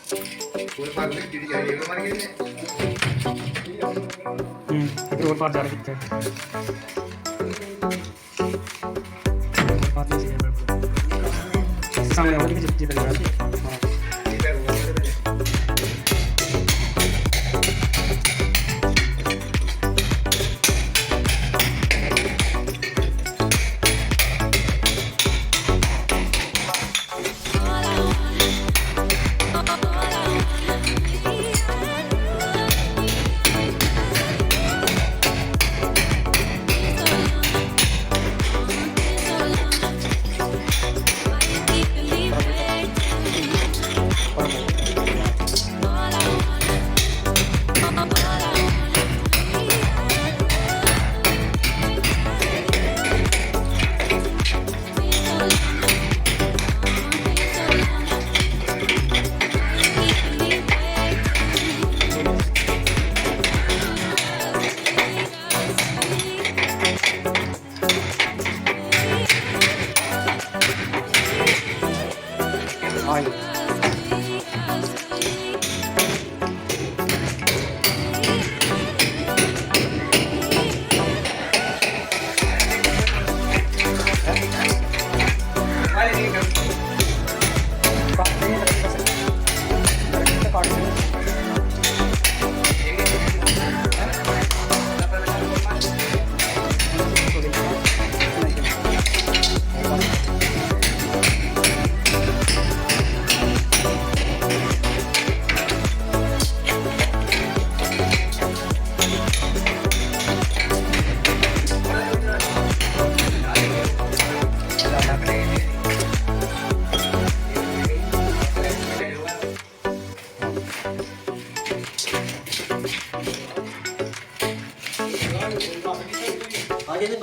पूरे पार्क में कीड़ी चाहिए हमारे के लिए फिर और बात जा रही है बात नहीं है बिल्कुल सामने वाली की जितनी बड़ी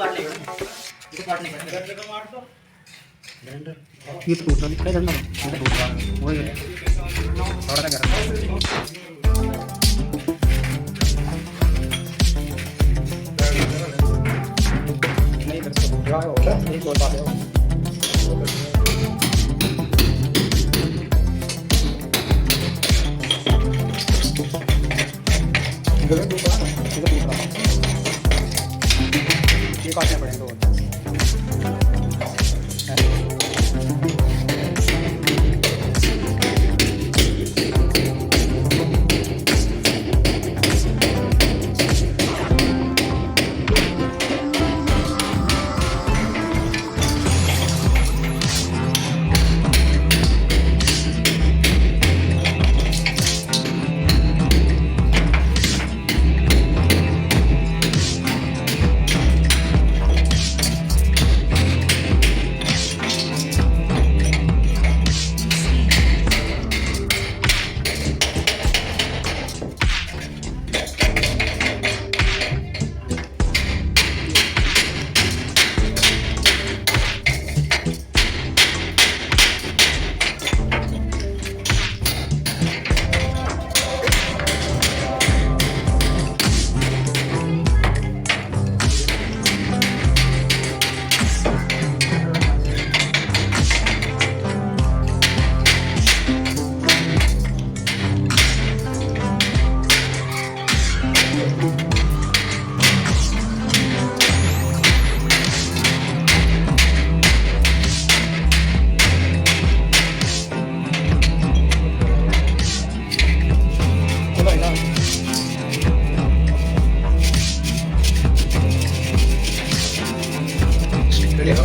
बात है ये तो टूटना दिख रहा है झंडा ये तो टूट रहा है वही थोड़ा सा गर्म नहीं कर सकते रहा है एक और बात है ये काटने पड़ेंगे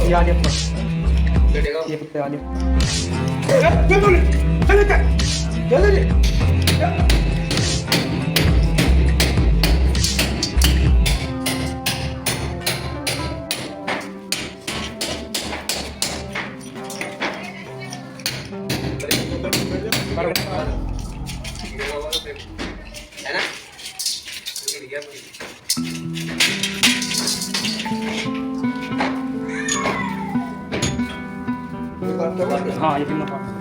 ये आगे पर ये पत्ते आगे जल्दी जल्दी है ना हाँ ये